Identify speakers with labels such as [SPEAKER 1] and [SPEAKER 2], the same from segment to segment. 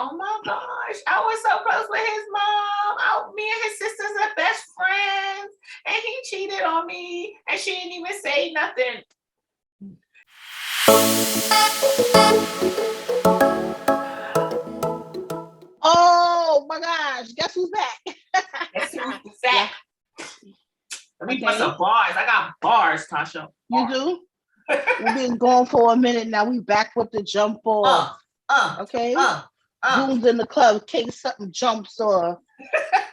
[SPEAKER 1] oh my gosh, I was so close with his mom. Me and his sisters are best friends, and he cheated on me, and she didn't even say nothing.
[SPEAKER 2] Oh my gosh, guess who's back?
[SPEAKER 1] Guess who's back? Let me put some bars. I got bars, Tasha.
[SPEAKER 2] You do? We've been going for a minute now. We back with the jump off. Okay? Goons in the club, in case something jumps off.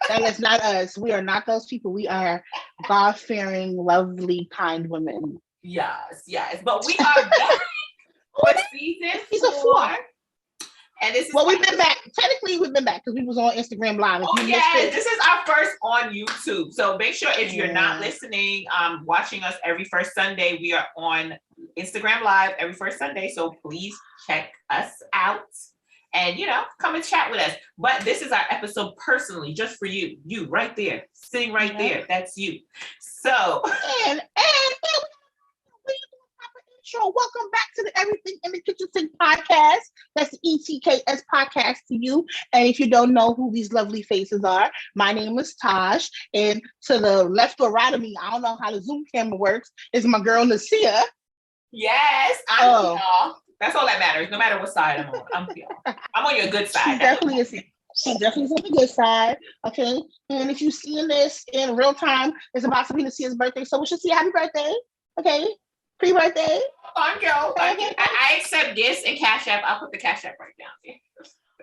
[SPEAKER 2] That is not us. We are not those people. We are God-fearing, lovely, kind women.
[SPEAKER 1] Yes. But we are back for season 4. And this is
[SPEAKER 2] we've been back. Technically, we've been back because we was on Instagram Live.
[SPEAKER 1] This is our first on YouTube. So make sure if you're not listening, watching us every first Sunday, we are on Instagram Live every first Sunday. So please check us out and, come and chat with us. But this is our episode personally, just for you. You right there, sitting right there. That's you. So.
[SPEAKER 2] And welcome back to the Everything in the Kitchen Sink podcast. That's the ETKS podcast to you. And if you don't know who these lovely faces are, my name is Tosh. And to the left or right of me, I don't know how the Zoom camera works, is my girl Nasia.
[SPEAKER 1] Yes, I'm y'all. That's all that matters. No matter what side I'm on, I'm y'all. I'm on your good side.
[SPEAKER 2] She definitely is on the good side. Okay. And if you're seeing this in real time, it's about to be Nasia's birthday. So we should see happy birthday. Okay. Pre-birthday.
[SPEAKER 1] Thank you. I accept gifts and Cash App. I'll put the Cash App right down here.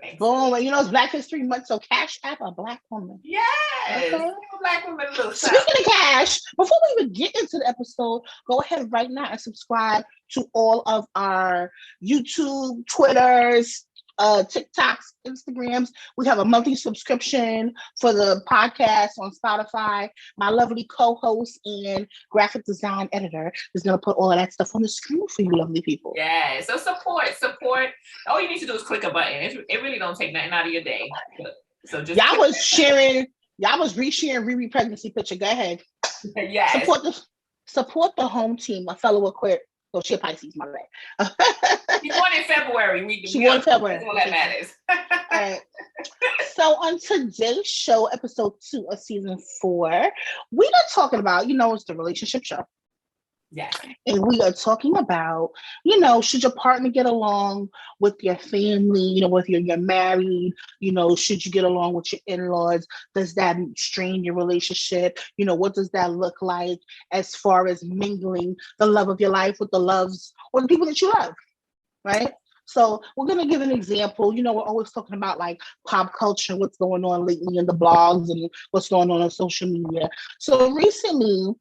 [SPEAKER 1] Thanks.
[SPEAKER 2] Boom. It's Black History Month, so Cash App a Black woman.
[SPEAKER 1] Yes. Okay. Black woman.
[SPEAKER 2] Speaking of cash, before we even get into the episode, go ahead right now and subscribe to all of our YouTube, Twitters, TikToks, Instagrams. We have a monthly subscription for the podcast on Spotify. My lovely co-host and graphic design editor is going to put all of that stuff on the screen for you lovely people.
[SPEAKER 1] Yeah, so support. All you need to do is click a button. It really don't take nothing out of your day. So just
[SPEAKER 2] y'all was resharing Riri pregnancy picture. Go ahead.
[SPEAKER 1] Yes.
[SPEAKER 2] Support the home team, a fellow Aquarius. So she a Pisces, my bad.
[SPEAKER 1] She's born in February.
[SPEAKER 2] She born in February.
[SPEAKER 1] That's all that matters.
[SPEAKER 2] All right. So on today's show, episode 2 of season 4, we are talking about, it's the relationship show.
[SPEAKER 1] Yeah.
[SPEAKER 2] And we are talking about, should your partner get along with your family, whether you're married, should you get along with your in-laws? Does that strain your relationship? What does that look like as far as mingling the love of your life with the loves or the people that you love, right? So we're going to give an example. We're always talking about like pop culture, what's going on lately in the blogs and what's going on social media. So recently,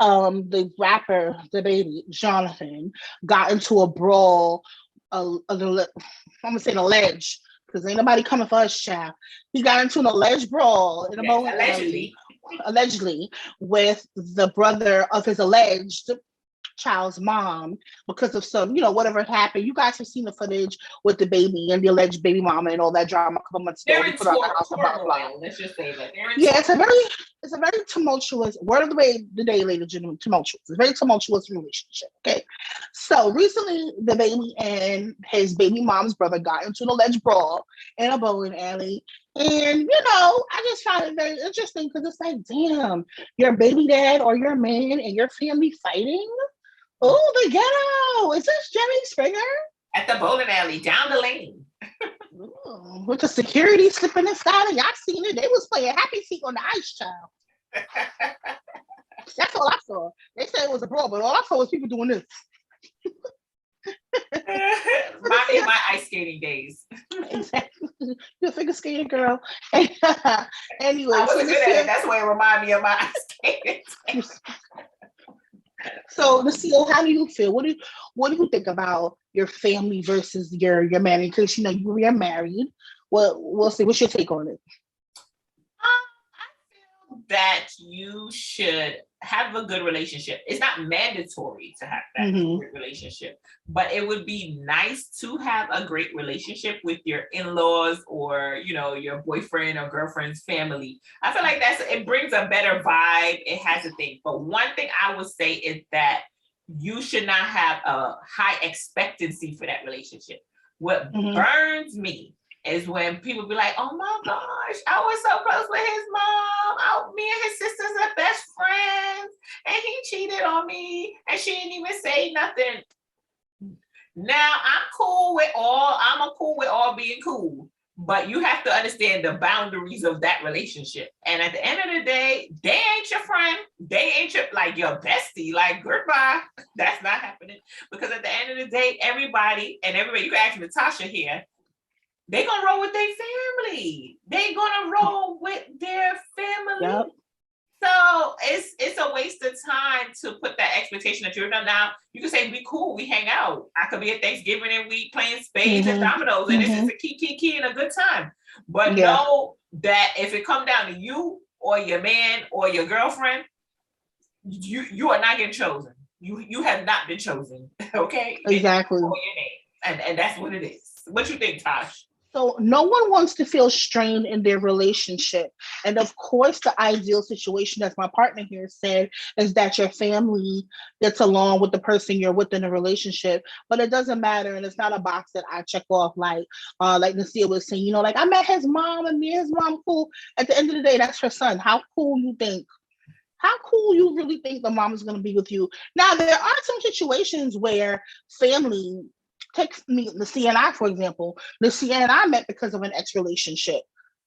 [SPEAKER 2] the rapper, the baby, Jonathan, got into a brawl, I'm going to say an alleged, because ain't nobody coming for us, child. He got into an alleged brawl in a bowling alley, allegedly, with the brother of his alleged child's mom because of some, whatever happened. You guys have seen the footage with the baby and the alleged baby mama and all that drama a couple months ago.
[SPEAKER 1] Let's just say that.
[SPEAKER 2] It's a very tumultuous, word of the day, ladies and gentlemen, tumultuous. It's a very tumultuous relationship, okay? So recently, the baby and his baby mom's brother got into an alleged brawl in a bowling alley. And, I just found it very interesting because it's like, damn, your baby dad or your man and your family fighting? Oh, the ghetto. Is this Jerry Springer?
[SPEAKER 1] At the bowling alley, down the lane.
[SPEAKER 2] Ooh, with the security slipping inside, and y'all seen it. They was playing Happy Feet on the ice, child. That's all I saw. They said it was a brawl, but all I saw was people doing this.
[SPEAKER 1] Remind me of my ice skating days.
[SPEAKER 2] Exactly. You're a figure skating girl. Anyway,
[SPEAKER 1] I wasn't good at it. That's what it reminded me of my ice skating days.
[SPEAKER 2] So, Nasia, how do you feel? What do you think about your family versus your married? Because you're married. Well, we'll see. What's your take on it?
[SPEAKER 1] I feel that you should have a good relationship. It's not mandatory to have that great relationship, but it would be nice to have a great relationship with your in-laws or, your boyfriend or girlfriend's family. I feel like it brings a better vibe. It has a thing. But one thing I would say is that you should not have a high expectancy for that relationship. What burns me is when people be like, oh my gosh, I was so close with his mom. Oh, me and his sisters are best friends. And he cheated on me. And she didn't even say nothing. Now I'm cool with all being cool. But you have to understand the boundaries of that relationship. And at the end of the day, they ain't your friend. They ain't your bestie. Like, goodbye. That's not happening. Because at the end of the day, everybody, you can ask Natasha here, they gonna roll with their family. They gonna roll with their family.
[SPEAKER 2] Yep.
[SPEAKER 1] So it's a waste of time to put that expectation that you're done. Now you can say we cool, we hang out. I could be at Thanksgiving and we playing spades and dominoes, and this is a key and a good time. But know that if it come down to you or your man or your girlfriend, you are not getting chosen. You have not been chosen. Okay,
[SPEAKER 2] exactly.
[SPEAKER 1] Your name, and that's what it is. What you think, Tosh?
[SPEAKER 2] So no one wants to feel strained in their relationship. And of course, the ideal situation, as my partner here said, is that your family gets along with the person you're with in a relationship. But it doesn't matter. And it's not a box that I check off like Nasia was saying, like I met his mom and me and his mom cool. At the end of the day, that's her son. How cool you really think the mom is going to be with you? Now, there are some situations where family, take me, Nasia and I, for example. Nasia and I met because of an ex-relationship.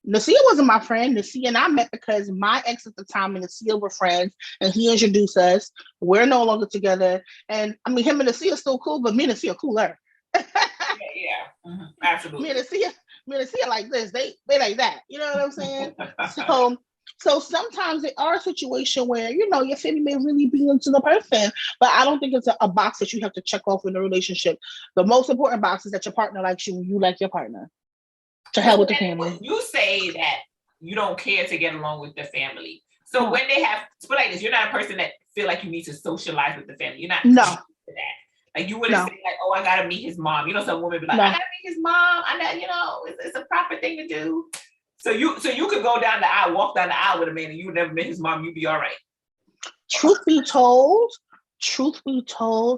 [SPEAKER 2] Nasia wasn't my friend. Nasia and I met because my ex at the time and Nasia were friends, and he introduced us. We're no longer together. And I mean, him and Nasia are still cool, but me and Nasia are cooler.
[SPEAKER 1] Absolutely.
[SPEAKER 2] Me and Nasia like this. They like that. You know what I'm saying? So sometimes there are situations where, your family may really be into the person, but I don't think it's a box that you have to check off in a relationship. The most important box is that your partner likes you, you like your partner. To hell with the family.
[SPEAKER 1] You say that you don't care to get along with the family. So when they have, put like this, you're not a person that feel like you need to socialize with the family. You're not
[SPEAKER 2] no.
[SPEAKER 1] To that. Like you wouldn't say like, oh, I gotta meet his mom. Some women be like, I gotta meet his mom. I know, it's a proper thing to do. So you could go down the aisle, walk down the aisle with a man, and you would never met his mom. You'd be all right.
[SPEAKER 2] Truth be told,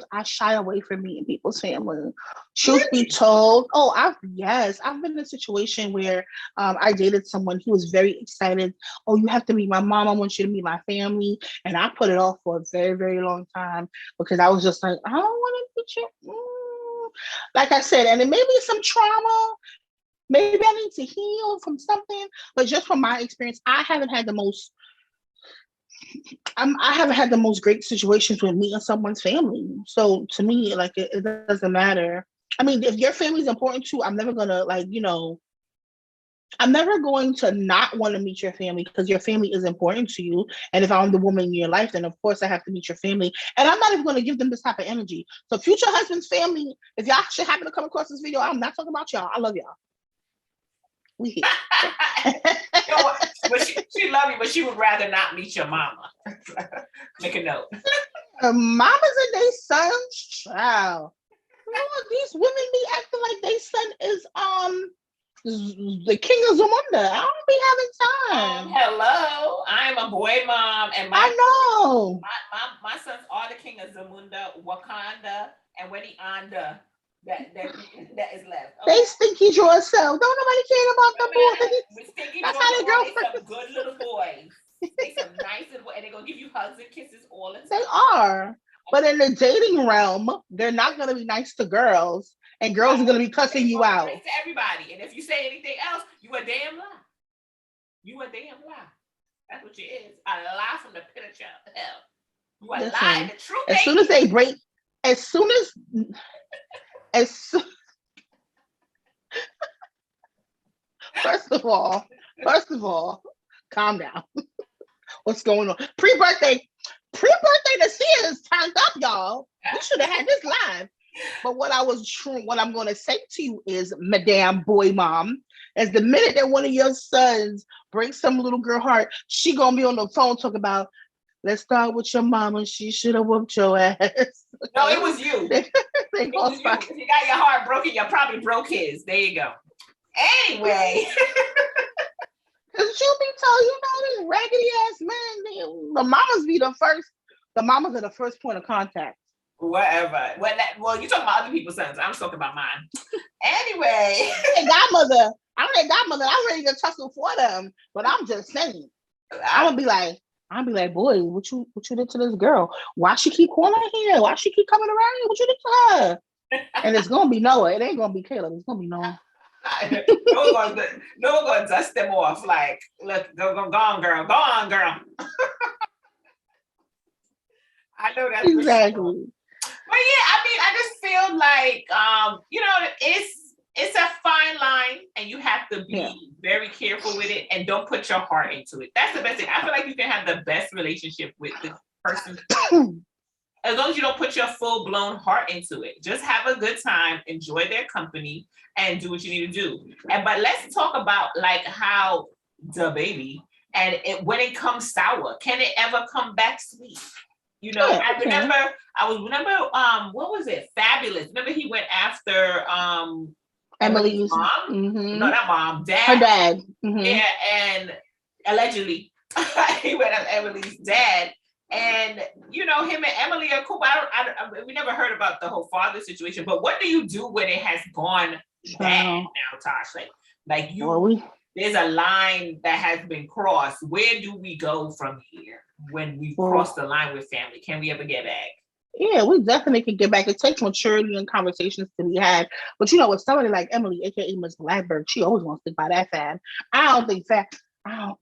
[SPEAKER 2] I shy away from meeting people's family. Truth be told, I've been in a situation where I dated someone. He was very excited. Oh, you have to meet my mom. I want you to meet my family. And I put it off for a very, very long time because I was just like, I don't want to meet you. Like I said, and it may be some trauma. Maybe I need to heal from something, but just from my experience, I haven't had the most great situations with meeting someone's family. So to me, like it doesn't matter. I mean, if your family is important to you, I'm never gonna I'm never going to not want to meet your family because your family is important to you. And if I'm the woman in your life, then of course I have to meet your family. And I'm not even going to give them this type of energy. So future husband's family, if y'all should happen to come across this video, I'm not talking about y'all. I love y'all. We here.
[SPEAKER 1] But she love you, but she would rather not meet your mama. Make a note.
[SPEAKER 2] Mamas and they sons, child. These women be acting like they son is the king of Zamunda. I don't be having time.
[SPEAKER 1] Hello, I'm a boy mom, and
[SPEAKER 2] I know
[SPEAKER 1] my sons are the king of Zamunda, Wakanda, and Wedianda. That is left. Okay.
[SPEAKER 2] They stinky draw self. Don't nobody care about the boys.
[SPEAKER 1] That's how they go. They some good little boys. They some nice little boys, and they're gonna give you hugs and kisses all the time.
[SPEAKER 2] They are, but in the dating realm, they're not gonna be nice to girls, and girls are gonna be cussing you out.
[SPEAKER 1] Nice to everybody, and if you say anything else, you a damn lie. You a damn lie. That's what you is. A lie from the pit of hell. You a lie. The truth.
[SPEAKER 2] As soon as they break, First of all, calm down. What's going on? Pre-birthday to see it is turned up, y'all. We should have had this live. But what I'm going to say to you is, Madame Boy Mom, as the minute that one of your sons breaks some little girl heart, she gonna be on the phone talking about, let's start with your mama. She should have whooped your ass.
[SPEAKER 1] No, it was you. It was you. If you got your heart broken, you probably broke his. There you go. Anyway.
[SPEAKER 2] Because you be told, this raggedy ass man, the mamas are the first point of contact.
[SPEAKER 1] Whatever. Well, you talking about other people's sons. I'm talking about mine. Anyway.
[SPEAKER 2] Hey, godmother, I'm their godmother. I'm ready to tussle for them. But I'm just saying. I'm gonna be like, boy, what you did to this girl? Why she keep calling here? Why she keep coming around here? What you did to her? And it's gonna be Noah. It ain't gonna be Caleb. It's gonna be Noah.
[SPEAKER 1] No one gonna dust them off. Like, look, go on, girl. Go on, girl. I know that's
[SPEAKER 2] exactly.
[SPEAKER 1] Sure. But yeah, I mean, I just feel like it's a fine line, and you have to be very careful with it, and don't put your heart into it. That's the best thing. I feel like you can have the best relationship with the person as long as you don't put your full-blown heart into it. Just have a good time, enjoy their company, and do what you need to do. But let's talk about like how the baby and when it comes sour, can it ever come back sweet? You know, I remember what was it? Fabulous. Remember he went after Emily's mom? Mm-hmm. No, not mom, dad.
[SPEAKER 2] Her dad. Mm-hmm.
[SPEAKER 1] Yeah, and allegedly he went after Emily's dad. And you know, him and Emily are cool. We never heard about the whole father situation. But what do you do when it has gone bad now, Tosh? Like there's a line that has been crossed. Where do we go from here when we cross the line with family? Can we ever get back?
[SPEAKER 2] Yeah, we definitely can get back. It takes maturity and conversations to be had. But you know, with somebody like Emily, aka Miss Blackbird, she always wants to stick by that fab. I don't think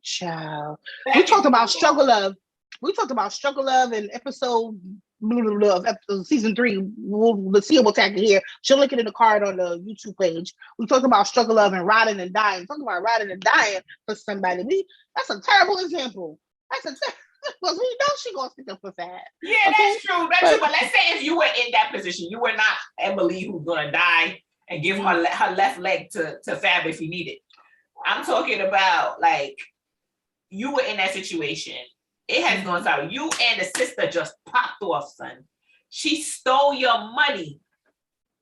[SPEAKER 2] child. We talked about struggle love. We talked about struggle love in episode of season 3. Nasia will tag it here. She'll link it in the card on the YouTube page. We talked about struggle love and riding and dying. Talking about riding and dying for somebody. That's a terrible example. Because we know she gonna stick up for Fab.
[SPEAKER 1] Yeah, okay? That's true. That's true. But let's say if you were in that position, you were not Emily who's gonna die and give her left leg to Fab if he needed. I'm talking about like you were in that situation. It has gone south. You and the sister just popped off, son. She stole your money.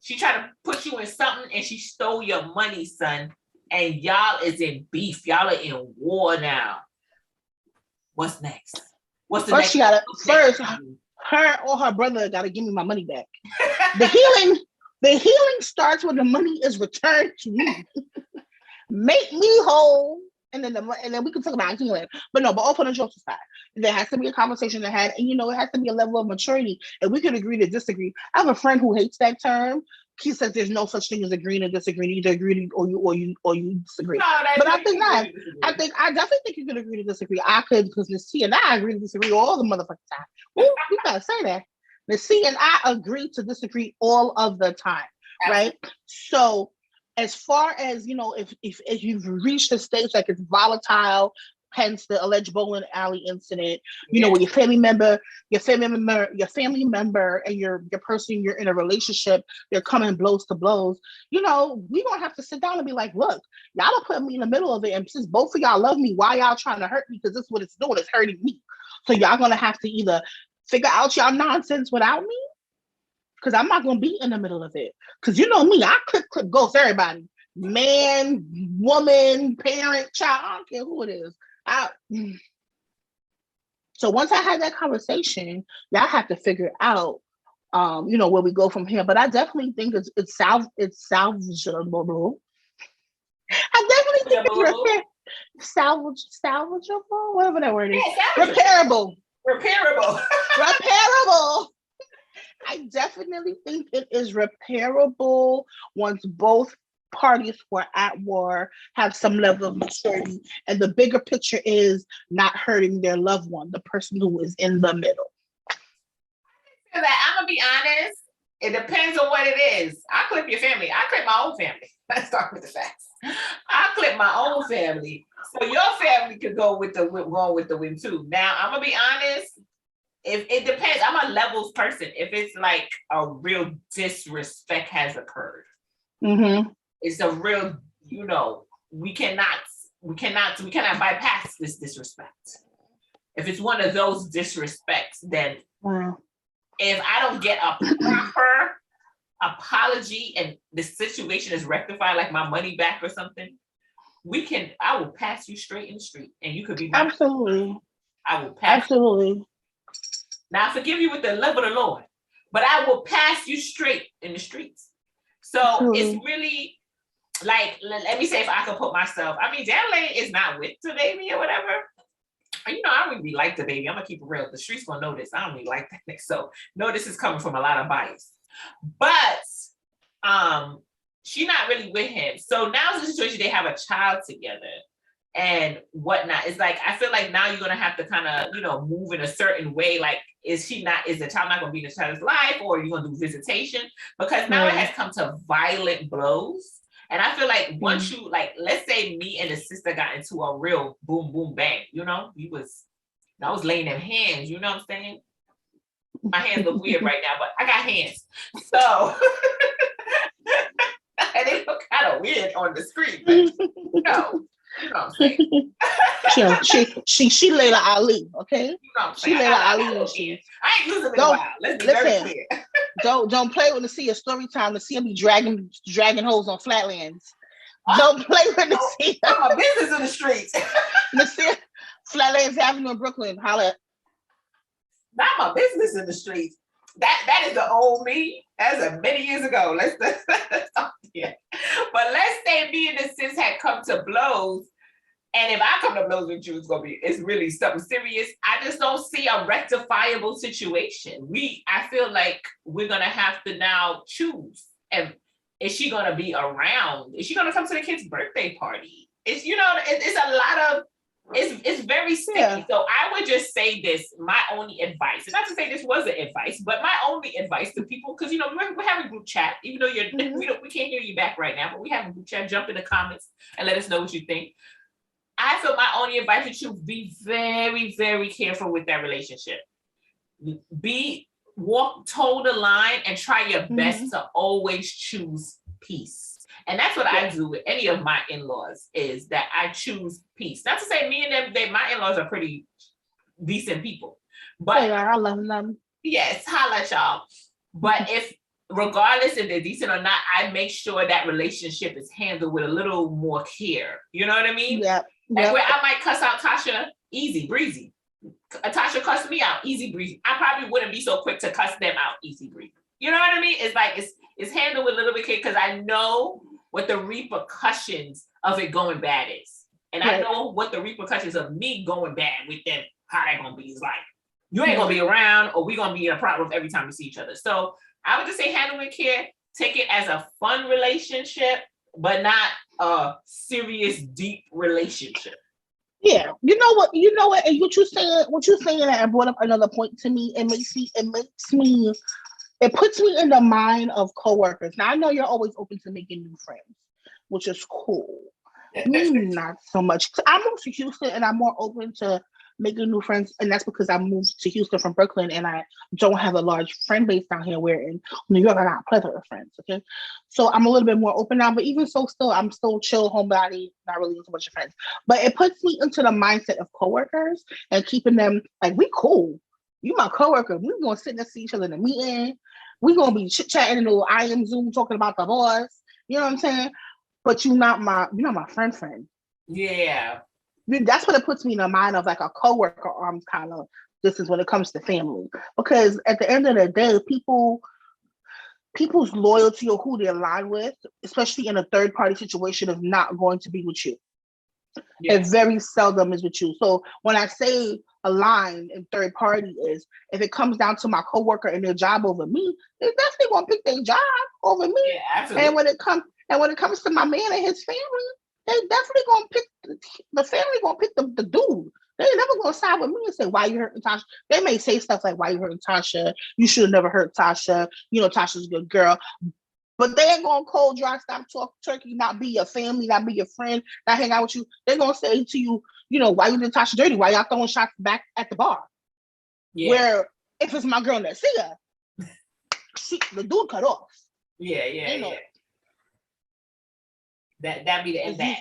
[SPEAKER 1] She tried to put you in something and she stole your money, son. And y'all is in beef. Y'all are in war now. What's next? What's the next?
[SPEAKER 2] Her or her brother gotta give me my money back. The healing starts when the money is returned to me. Make me whole. And then we can talk about healing. But open the jokes aside. There has to be a conversation that had, and it has to be a level of maturity. And we can agree to disagree. I have a friend who hates that term. He says there's no such thing as agreeing and disagreeing. You either agree or you disagree. No, but I think not. I definitely think you can agree to disagree. I could, because Nasia and I agree to disagree all the motherfucking time. Ooh, we gotta say that. Nasia and I agree to disagree all of the time. Right? So as far as, if you've reached a stage like it's volatile, hence the alleged bowling alley incident, where your family member and your person you're in a relationship, they're coming blows to blows, we gonna have to sit down and be like, look, y'all don't put me in the middle of it. And since both of y'all love me, why y'all trying to hurt me? Because this is what it's doing, it's hurting me. So y'all gonna have to either figure out y'all nonsense without me, because I'm not gonna be in the middle of it. Because you know me, I clip ghost everybody. Man, woman, parent, child, I don't care who it is. So once I had that conversation, y'all have to figure out where we go from here. But I definitely think it's salvageable. I definitely think it's salvageable, whatever that word is. Repairable. I definitely think it is repairable once both parties who are at war have some level of maturity, and the bigger picture is not hurting their loved one, the person who is in the middle.
[SPEAKER 1] I'm gonna be honest, it depends on what it is. I clip your family. I clip my own family. Let's start with the facts. I clip my own family, so your family could go with the wind too. Now I'm gonna be honest. If it depends, I'm a levels person. If it's like a real disrespect has occurred, it's a real, we cannot bypass this disrespect. If it's one of those disrespects, then if I don't get a proper apology and the situation is rectified, like my money back or something, I will pass you straight in the street, and you could be my
[SPEAKER 2] absolutely.
[SPEAKER 1] I will pass
[SPEAKER 2] absolutely.
[SPEAKER 1] Now I forgive you with the love of the Lord, but I will pass you straight in the streets. So It's really, like, let me say if I could put myself, I mean, Lane is not with the baby or whatever. You know, I don't really like the baby. I'm gonna keep it real. The streets gonna know this. I don't really like that. So no, this is coming from a lot of bias. But she's not really with him. So now it's a situation they have a child together and whatnot. It's like I feel like now you're gonna have to kind of, you know, move in a certain way. Like, is the child not gonna be in the child's life, or are you gonna do visitation? Because now it has come to violent blows. And I feel like once you, like, let's say me and the sister got into a real boom, boom, bang, you know, I was laying them hands, you know what I'm saying? My hands look weird right now, but I got hands. So, and they look kind of weird on the screen, but you know what I'm saying?
[SPEAKER 2] she Layla Ali, okay?
[SPEAKER 1] You know what I'm
[SPEAKER 2] saying? She Layla Ali.
[SPEAKER 1] I ain't using it in a while. Let's be very clear.
[SPEAKER 2] Don't play with Nasia story time. Nasia be dragging hoes on flatlands. Don't play with Nasia.
[SPEAKER 1] My business in the streets.
[SPEAKER 2] Nasia, Flatlands Avenue in Brooklyn. Holla.
[SPEAKER 1] Not my business in the streets. That is the old me. That's many years ago. Let's yeah. But let's say me and the sis had come to blows. And if I come to blows with you, it's really something serious. I just don't see a rectifiable situation. I feel like we're gonna have to now choose. And is she gonna be around? Is she gonna come to the kid's birthday party? It's, you know, it's a lot of, it's very sticky. Yeah. So I would just say this, my only advice, and not to say this wasn't advice, but my only advice to people, because, you know, we're having a group chat, even though we can't hear you back right now, but we have a group chat. Jump in the comments and let us know what you think. I feel my only advice is to be very, very careful with that relationship. Toe the line and try your best to always choose peace. And that's what I do with any of my in-laws, is that I choose peace. Not to say me and them, my in-laws are pretty decent people. But
[SPEAKER 2] I love them.
[SPEAKER 1] Yes, holla at y'all. But regardless if they're decent or not, I make sure that relationship is handled with a little more care. You know what I mean?
[SPEAKER 2] Yeah.
[SPEAKER 1] Like where I might cuss out Tasha, easy breezy. Tasha cussed me out, easy breezy. I probably wouldn't be so quick to cuss them out, easy breezy. You know what I mean? It's like it's handled with a little bit care, because I know what the repercussions of it going bad is, and I know what the repercussions of me going bad with them, how that gonna be. Is like, you ain't gonna be around, or we gonna be in a problem every time we see each other. So I would just say handle with care. Take it as a fun relationship, but not a serious, deep relationship.
[SPEAKER 2] Yeah, you know what, and what you're saying, that brought up another point to me. It puts me in the mind of coworkers. Now I know you're always open to making new friends, which is cool. Me, not so much. I moved to Houston, and I'm more open to making new friends, and that's because I moved to Houston from Brooklyn, and I don't have a large friend base down here, where in New York I got a plethora of friends, okay? So I'm a little bit more open now, but even so, I'm still chill, homebody, not really into a bunch of friends. But it puts me into the mindset of coworkers and keeping them, like, we cool. You my coworker, we gonna sit next to each other in a meeting, we gonna be chit-chatting in a little IM Zoom talking about the boss, you know what I'm saying? But you're not my friend.
[SPEAKER 1] Yeah.
[SPEAKER 2] That's what it puts me in the mind of, like, a coworker arms kind of distance when it comes to family. Because at the end of the day, people's loyalty or who they align with, especially in a third party situation, is not going to be with you. Yeah. It very seldom is with you. So when I say align in third party, is if it comes down to my coworker and their job over me, they're definitely gonna pick their job over me.
[SPEAKER 1] Yeah, absolutely.
[SPEAKER 2] And when it comes to my man and his family, they definitely gonna pick the family, gonna pick the dude. They ain't never gonna side with me and say, why you hurting Tasha? They may say stuff like, why you hurting Tasha? You should have never hurt Tasha. You know, Tasha's a good girl. But they ain't gonna cold dry stop talk turkey, not be your family, not be your friend, not hang out with you. They're gonna say to you, you know, why you did Tasha dirty? Why y'all throwing shots back at the bar? Yeah. Where if it's my girl Nasia, the dude cut off.
[SPEAKER 1] Yeah. That be the end of that.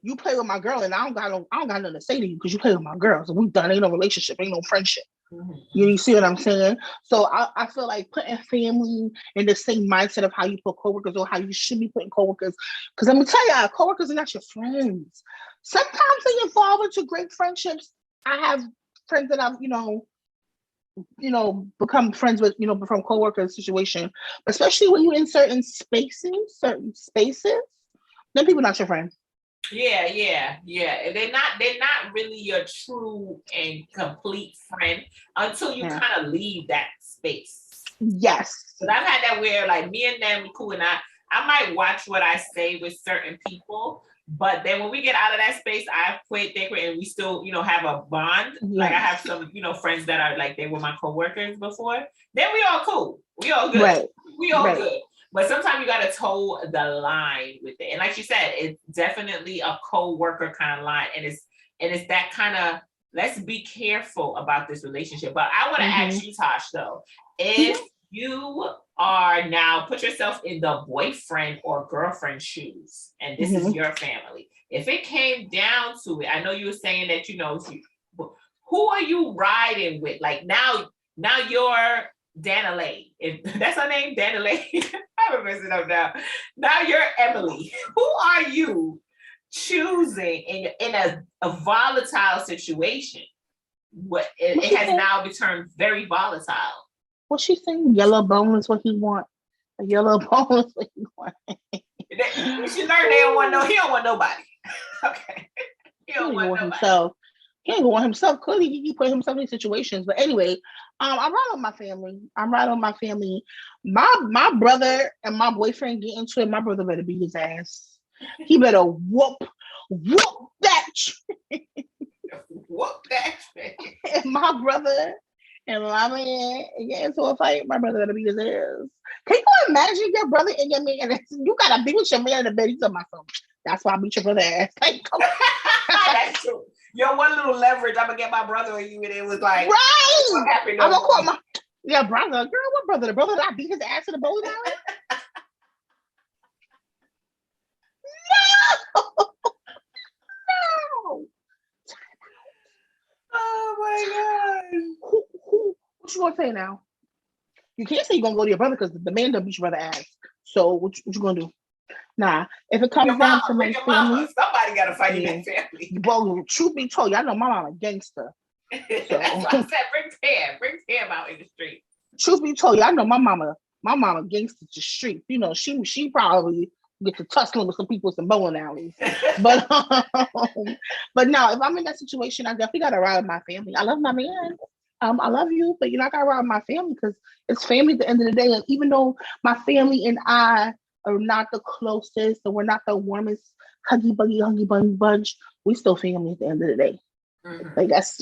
[SPEAKER 2] You play with my girl, and I don't got nothing to say to you because you play with my girl. So we done. Ain't no relationship, ain't no friendship. Mm-hmm. You see what I'm saying? So I feel like putting family in the same mindset of how you put coworkers, or how you should be putting coworkers. Because let me tell you, coworkers are not your friends. Sometimes they evolve into great friendships. I have friends that I've, become friends with, from coworker situation. Especially when you're in certain spaces, Them people not your friends.
[SPEAKER 1] Yeah. They're not really your true and complete friend until you kind of leave that space.
[SPEAKER 2] Yes.
[SPEAKER 1] But I've had that where like me and them cool, and I might watch what I say with certain people, but then when we get out of that space, I quit, they quit, and we still, have a bond. Yes. Like I have some, friends that are like, they were my coworkers before. Then we all cool. We all good. Right. We all good. But sometimes you got to toe the line with it. And like you said, it's definitely a co-worker kind of line. And it's that kind of, let's be careful about this relationship. But I want to ask you, Tosh, though, if you are now, put yourself in the boyfriend or girlfriend shoes, and this is your family. If it came down to it, I know you were saying that, who are you riding with? Like now you're Danilay. If that's her name, Danilay. I'm messing up now. Now you're Emily. Who are you choosing in a volatile situation? What it has now become very volatile.
[SPEAKER 2] What's she saying? Yellow bone is what he want. A yellow bone is what he want.
[SPEAKER 1] She learned he don't want nobody. Okay. He don't want
[SPEAKER 2] himself. He ain't gonna want himself. Clearly, he put himself in situations. But anyway, I'm riding with my family. My brother and my boyfriend get into it. My brother better beat his ass. He better whoop that.
[SPEAKER 1] Whoop that.
[SPEAKER 2] And my brother and my man get into a fight. My brother better beat his ass. Can you imagine your brother and your man? You gotta be with your man in the bed. He's on my phone. That's why I beat your brother ass. Like, come on.
[SPEAKER 1] That's true. One little leverage, I'm gonna get my brother or you, and it was like,
[SPEAKER 2] right. I'm gonna call my brother. Girl, what brother? The brother that I beat his ass in the bowling alley? No.
[SPEAKER 1] Oh my God.
[SPEAKER 2] What you gonna say now? You can't say you're gonna go to your brother because the man done beat your brother ass. So what you gonna do? Nah, if it comes down to my family,
[SPEAKER 1] somebody gotta fight in that family.
[SPEAKER 2] Well, truth be told, y'all know my mama a gangster.
[SPEAKER 1] So. That's why I said bring Pam out in the street.
[SPEAKER 2] Truth be told, y'all know my mama gangster to street. She probably get to tussling with some people in some bowling alleys. but no, if I'm in that situation, I definitely gotta ride with my family. I love my man. I love you, but you're not gonna ride with my family because it's family at the end of the day. And even though my family and I are not the closest, and we're not the warmest huggy bunny bunch, we still family at the end of the day. Like that's,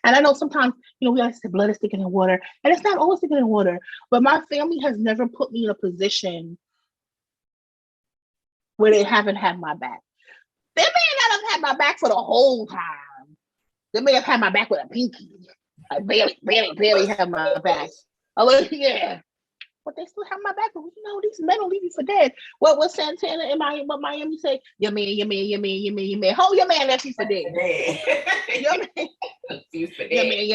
[SPEAKER 2] and I know sometimes, we always say blood is thicker than water, and it's not always thicker than water, but my family has never put me in a position where they haven't had my back. They may not have had my back for the whole time. They may have had my back with a pinky. I barely have my back. Yeah. But they still have my back. These men don't leave you for dead. What Santana and Miami say? Your man. Hold your man left you for dead. Your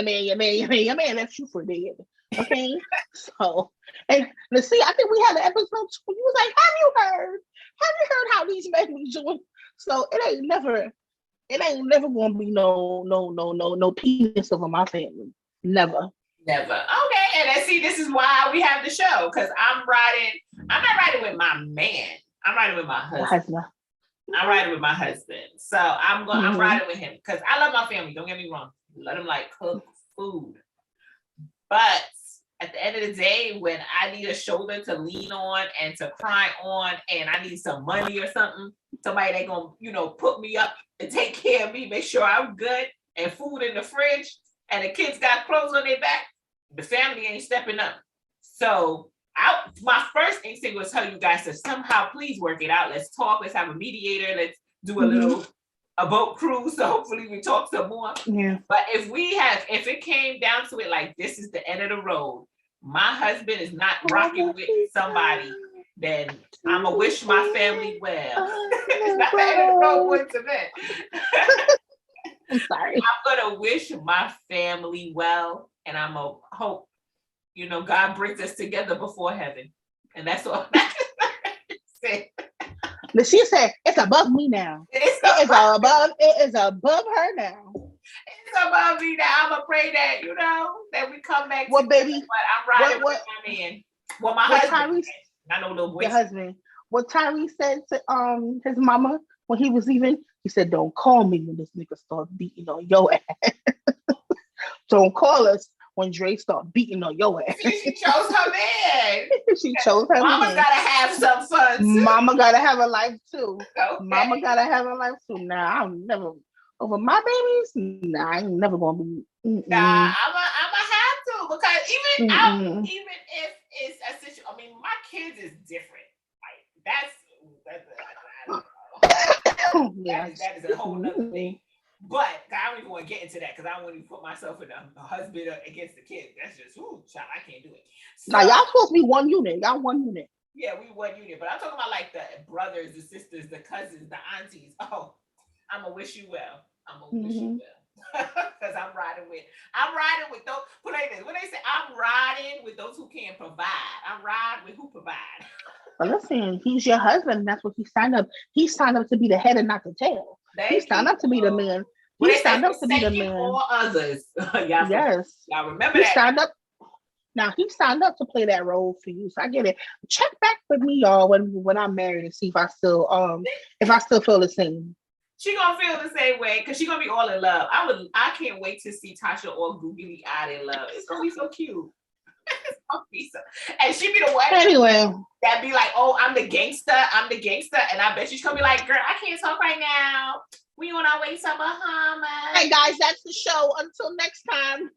[SPEAKER 2] man left you for dead. Okay? So, and let's see, I think we had an episode too. You was like, have you heard how these men be doing? So it ain't never gonna be no penis over my family. Never.
[SPEAKER 1] Okay, and then see, this is why we have the show, because I'm not riding with my man. I'm riding with my husband. I'm riding with my husband. So I'm riding with him because I love my family. Don't get me wrong. Let them cook food. But at the end of the day, when I need a shoulder to lean on and to cry on, and I need some money or something, somebody that gonna, put me up and take care of me, make sure I'm good, and food in the fridge, and the kids got clothes on their back, the family ain't stepping up. So my first instinct was tell you guys to somehow please work it out. Let's talk. Let's have a mediator. Let's do a boat cruise. So hopefully we talk some more.
[SPEAKER 2] Yeah.
[SPEAKER 1] But if it came down to it, like this is the end of the road, my husband is not rocking with somebody, then I'm gonna wish my family well. It's not the end of the road once a minute.
[SPEAKER 2] I'm sorry.
[SPEAKER 1] I'm gonna wish my family well, and I'm gonna hope, God brings us together before heaven, and that's all.
[SPEAKER 2] She said, "It's above me now. It is above her now.
[SPEAKER 1] It's above me now. I'm gonna pray that that we come back.
[SPEAKER 2] Well, baby,
[SPEAKER 1] but I'm riding with my man. Well, my husband.
[SPEAKER 2] Tyrese,
[SPEAKER 1] I know little boy.
[SPEAKER 2] Your husband. what Tyree said to his mama when he was leaving? He said, "Don't call me when this nigga start beating on your ass. Don't call us when Dre start beating on your ass."
[SPEAKER 1] She chose her man.
[SPEAKER 2] She chose her
[SPEAKER 1] Mama's
[SPEAKER 2] man.
[SPEAKER 1] gotta have some fun too.
[SPEAKER 2] Mama gotta have a life too.
[SPEAKER 1] Okay.
[SPEAKER 2] Mama gotta have a life too. Nah, I'm never over my babies. Nah, I ain't never gonna be.
[SPEAKER 1] Nah, I'ma have to, because even if it's a situation, I mean, my kids is different. Like that's that is a whole nother thing. But I don't even want to get into that because I don't want to put myself in a husband against the kids. That's just, child, I can't do it. So,
[SPEAKER 2] now y'all supposed to be one unit. Y'all one unit.
[SPEAKER 1] Yeah, we one unit. But I'm talking about like the brothers, the sisters, the cousins, the aunties. Oh, I'm gonna wish you well. I'm gonna wish you well. Because I'm riding with those. When they say I'm riding with those who can provide, I'm riding with who provide.
[SPEAKER 2] But listen, he's your husband. That's what he signed up. He signed up to be the head and not the tail. He signed up to be the man. He signed up to be the man.
[SPEAKER 1] All others.
[SPEAKER 2] Yes.
[SPEAKER 1] Y'all remember
[SPEAKER 2] he
[SPEAKER 1] that.
[SPEAKER 2] Signed up. Now he signed up to play that role for you. So I get it. Check back with me, y'all, when I'm married and see if I still feel the same.
[SPEAKER 1] She gonna feel the same way because she gonna be all in love. I can't wait to see Tasha all googly eyed in love. It's gonna be so cute. And she be the one
[SPEAKER 2] anyway
[SPEAKER 1] that be like, "Oh, I'm the gangster," and I bet she's gonna be like, "Girl, I can't talk right now. We on our way to Bahamas."
[SPEAKER 2] Hey guys, that's the show. Until next time.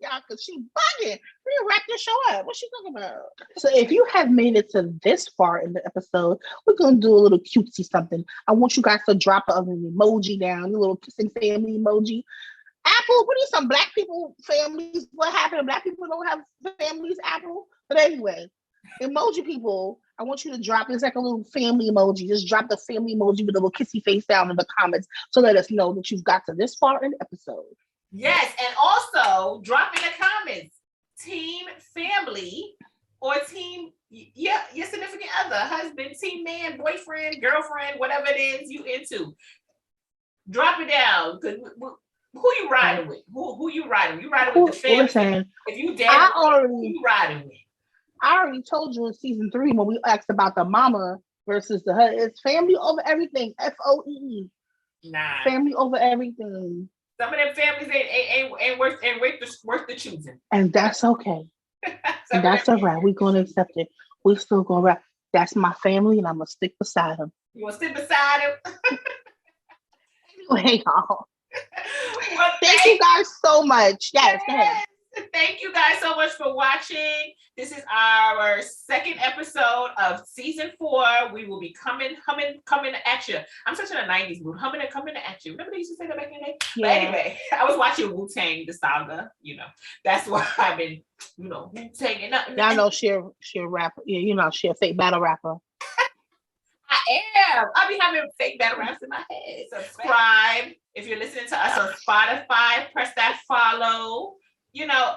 [SPEAKER 2] Yeah, because she bugging. We wrap this show up. What's she talking about? So if you have made it to this far in the episode, we're gonna do a little cutesy something. I want you guys to drop an emoji down, a little kissing family emoji. Apple, what are some black people families? What happened? Black people don't have families, Apple. But anyway, emoji people, I want you to drop, it's like a little family emoji. Just drop the family emoji with a little kissy face down in the comments to let us know that you've got to this far in the episode.
[SPEAKER 1] Yes, and also drop in the comments, team family or team, your significant other, husband, team man, boyfriend, girlfriend, whatever it is you into. Drop it down, because who you riding with? Who you riding with? You riding with the family?
[SPEAKER 2] Listen,
[SPEAKER 1] if you dead, who you riding with?
[SPEAKER 2] I already told you in season 3 when we asked about the mama versus the husband. It's family over everything. FOEE.
[SPEAKER 1] Nah.
[SPEAKER 2] Family over everything.
[SPEAKER 1] Some of them families ain't worth the choosing.
[SPEAKER 2] And that's okay. And that's all right. We're gonna accept it. We're still gonna ride. That's my family, and I'm gonna stick beside them.
[SPEAKER 1] You gonna stick beside him?
[SPEAKER 2] Anyway, y'all. Well, thank you guys so much. Yes, go ahead.
[SPEAKER 1] Thank you guys so much for watching. This is our second episode of season 4. We will be coming at you. I'm such in a 90s mood. Coming at you. Remember they used to say that back in the day? Yeah. But anyway, I was watching Wu-Tang, the saga. That's why I've been, Wu-Tang and
[SPEAKER 2] y'all know she a rapper. Yeah, she a fake battle rapper.
[SPEAKER 1] I am. I be having fake battle raps in my head. Subscribe if you're listening to us on Spotify. Press that follow.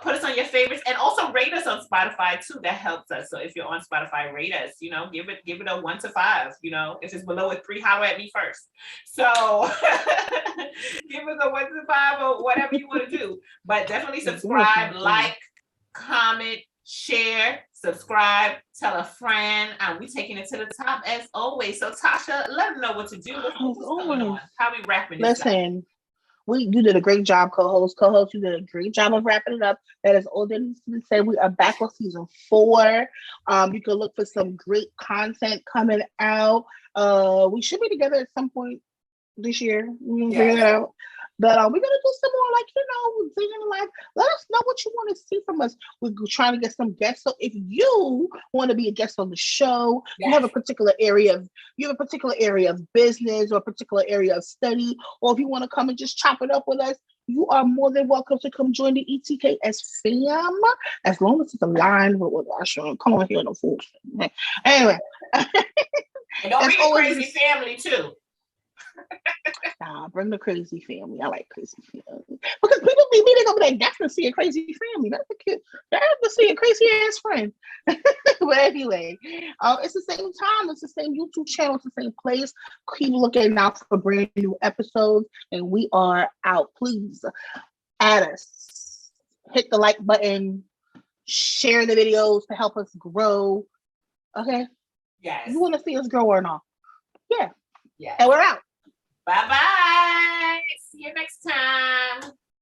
[SPEAKER 1] Put us on your favorites, and also rate us on Spotify too. That helps us. So if you're on Spotify, rate us. Give it a 1 to 5. If it's below a 3, holler at me first. So give us a 1 to 5 or whatever you want to do. But definitely subscribe, like, comment, share, subscribe, tell a friend, and we taking it to the top as always. So Tasha, let them know what to do. What's going on? How we wrapping this up?
[SPEAKER 2] Listen. You did a great job, co-host. You did a great job of wrapping it up. That is all that needs to be said. We are back on season 4. You can look for some great content coming out. We should be together at some point this year. We'll figure that out. But we're gonna do some more digging life. Let us know what you want to see from us. We're trying to get some guests. So if you want to be a guest on the show, you have a particular area of business or a particular area of study, or if you want to come and just chop it up with us, you are more than welcome to come join the ETKS fam, as long as it's aligned with what our show. Come on here, no fool. Anyway.
[SPEAKER 1] And don't be a crazy family too.
[SPEAKER 2] Nah, bring the crazy family. I like crazy family because people be meeting over there. That's to see a crazy family. That's the kid. That's to see a crazy ass friend. But anyway, it's the same time. It's the same YouTube channel. It's the same place. Keep looking out for brand new episodes, and we are out. Please add us. Hit the like button. Share the videos to help us grow. Okay.
[SPEAKER 1] Yes.
[SPEAKER 2] You want to see us grow or not? Yeah.
[SPEAKER 1] Yeah.
[SPEAKER 2] And we're out.
[SPEAKER 1] Bye-bye. See you next time.